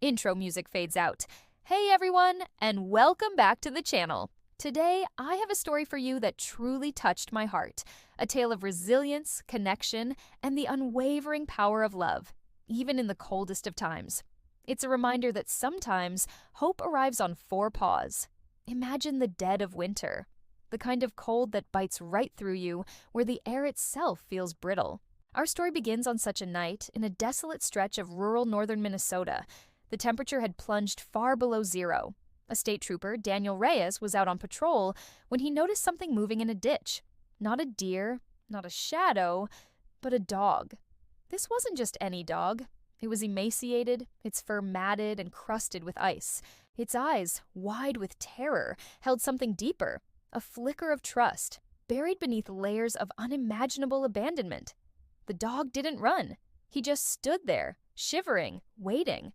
Intro music fades out. Hey everyone, and welcome back to the channel. Today, I have a story for you that truly touched my heart. A tale of resilience, connection, and the unwavering power of love, even in the coldest of times. It's a reminder that sometimes hope arrives on four paws. Imagine the dead of winter, the kind of cold that bites right through you, where the air itself feels brittle. Our story begins on such a night in a desolate stretch of rural northern Minnesota. The temperature had plunged far below zero. A State Trooper, Daniel Reyes, was out on patrol when he noticed something moving in a ditch. Not a deer, not a shadow, but a dog. This wasn't just any dog. It was emaciated, its fur matted and crusted with ice. Its eyes, wide with terror, held something deeper, a flicker of trust, buried beneath layers of unimaginable abandonment. The dog didn't run. He just stood there, shivering, waiting.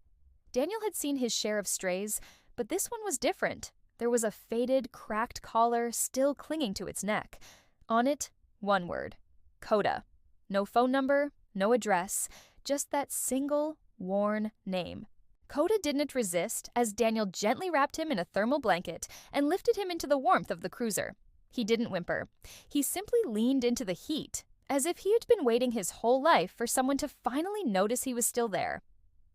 Daniel had seen his share of strays, but this one was different. There was a faded, cracked collar still clinging to its neck. On it, one word: Koda. No phone number, no address, just that single, worn name. Koda didn't resist as Daniel gently wrapped him in a thermal blanket and lifted him into the warmth of the cruiser. He didn't whimper. He simply leaned into the heat, as if he had been waiting his whole life for someone to finally notice he was still there.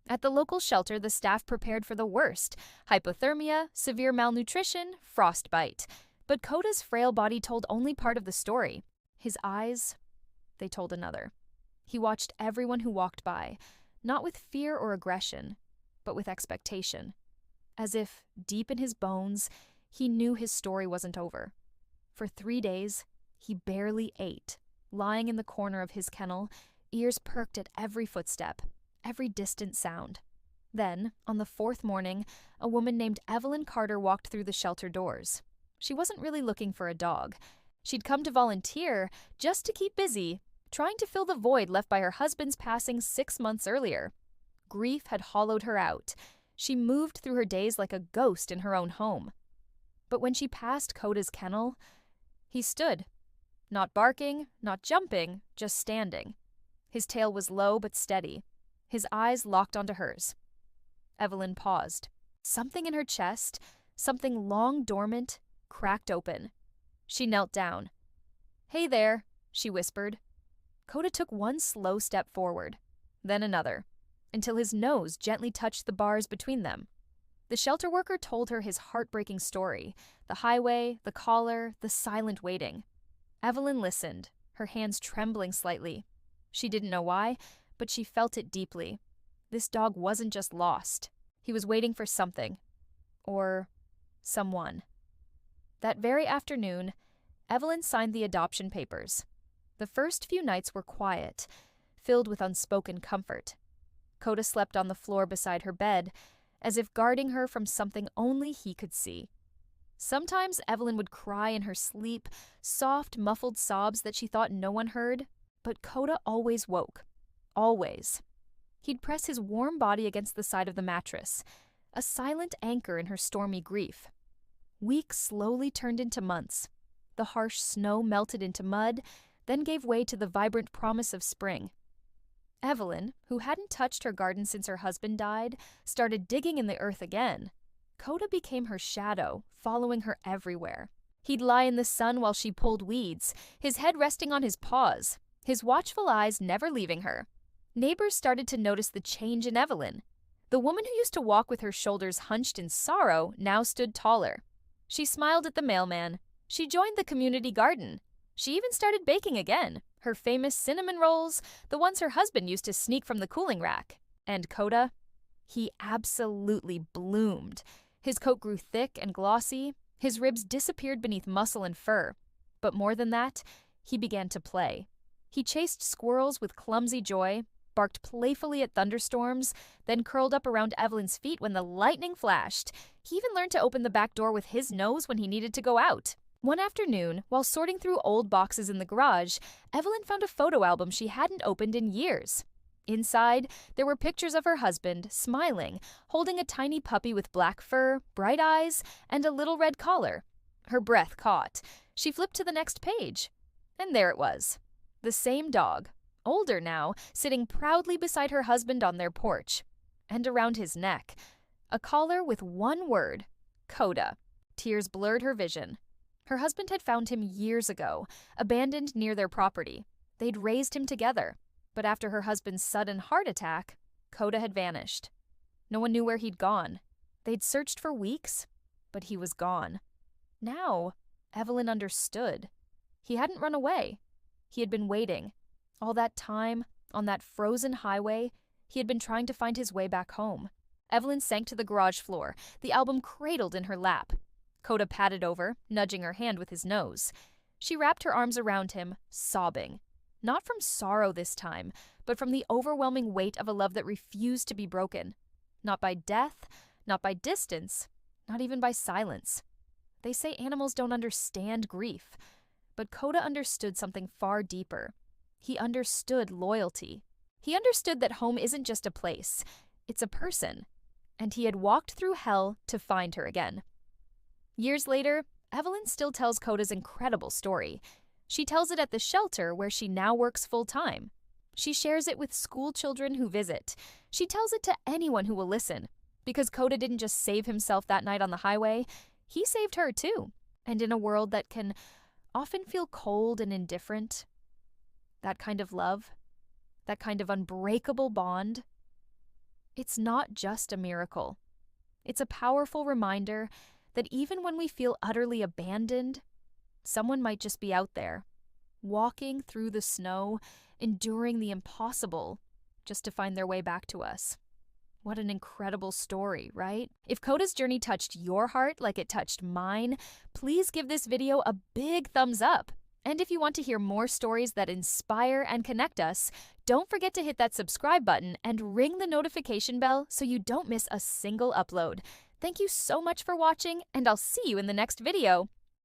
At the local shelter, the staff prepared for the worst: hypothermia, severe malnutrition, frostbite. But Koda's frail body told only part of the story. His eyes, they told another. He watched everyone who walked by, not with fear or aggression, but with expectation. As if, deep in his bones, he knew his story wasn't over. For 3 days, he barely ate, lying in the corner of his kennel, ears perked at every footstep, every distant sound. Then, on the 4th morning, a woman named Evelyn Carter walked through the shelter doors. She wasn't really looking for a dog. She'd come to volunteer just to keep busy, trying to fill the void left by her husband's passing 6 months earlier. Grief had hollowed her out. She moved through her days like a ghost in her own home. But when she passed Koda's kennel, he stood. Not barking, not jumping, just standing. His tail was low but steady. His eyes locked onto hers. Evelyn paused. Something in her chest, something long dormant, cracked open. She knelt down. "Hey there," she whispered. Koda took one slow step forward, then another, until his nose gently touched the bars between them. The shelter worker told her his heartbreaking story: the highway, the collar, the silent waiting. Evelyn listened, her hands trembling slightly. She didn't know why, but she felt it deeply. This dog wasn't just lost. He was waiting for something. Or someone. That very afternoon, Evelyn signed the adoption papers. The first few nights were quiet, filled with unspoken comfort. Koda slept on the floor beside her bed, as if guarding her from something only he could see. Sometimes Evelyn would cry in her sleep, soft, muffled sobs that she thought no one heard, but Koda always woke. Always. He'd press his warm body against the side of the mattress, a silent anchor in her stormy grief. Weeks slowly turned into months. The harsh snow melted into mud, then gave way to the vibrant promise of spring. Evelyn, who hadn't touched her garden since her husband died, started digging in the earth again. Koda became her shadow, following her everywhere. He'd lie in the sun while she pulled weeds, his head resting on his paws, his watchful eyes never leaving her. Neighbors started to notice the change in Evelyn. The woman who used to walk with her shoulders hunched in sorrow now stood taller. She smiled at the mailman. She joined the community garden. She even started baking again, her famous cinnamon rolls, the ones her husband used to sneak from the cooling rack. And Koda? He absolutely bloomed. His coat grew thick and glossy. His ribs disappeared beneath muscle and fur. But more than that, he began to play. He chased squirrels with clumsy joy, barked playfully at thunderstorms, then curled up around Evelyn's feet when the lightning flashed. He even learned to open the back door with his nose when he needed to go out. One afternoon, while sorting through old boxes in the garage, Evelyn found a photo album she hadn't opened in years. Inside, there were pictures of her husband, smiling, holding a tiny puppy with black fur, bright eyes, and a little red collar. Her breath caught. She flipped to the next page. And there it was. The same dog, older now, sitting proudly beside her husband on their porch. and around his neck. A collar with one word, Koda. Tears blurred her vision. Her husband had found him years ago, abandoned near their property. They'd raised him together, but after her husband's sudden heart attack, Koda had vanished. No one knew where he'd gone. They'd searched for weeks, but he was gone. Now, Evelyn understood. He hadn't run away. He had been waiting. All that time, on that frozen highway, he had been trying to find his way back home. Evelyn sank to the garage floor, the album cradled in her lap. Koda patted over, nudging her hand with his nose. She wrapped her arms around him, sobbing. Not from sorrow this time, but from the overwhelming weight of a love that refused to be broken. Not by death, not by distance, not even by silence. They say animals don't understand grief, but Koda understood something far deeper. He understood loyalty. He understood that home isn't just a place, it's a person. And he had walked through hell to find her again. Years later, Evelyn still tells Koda's incredible story. She tells it at the shelter where she now works full-time. She shares it with school children who visit. She tells it to anyone who will listen. Because Koda didn't just save himself that night on the highway, he saved her too. And in a world that can often feel cold and indifferent, that kind of love, that kind of unbreakable bond, it's not just a miracle. It's a powerful reminder that even when we feel utterly abandoned, someone might just be out there, walking through the snow, enduring the impossible, just to find their way back to us. What an incredible story, right? If Koda's journey touched your heart like it touched mine, please give this video a big thumbs up. And if you want to hear more stories that inspire and connect us, don't forget to hit that subscribe button and ring the notification bell so you don't miss a single upload. Thank you so much for watching, and I'll see you in the next video.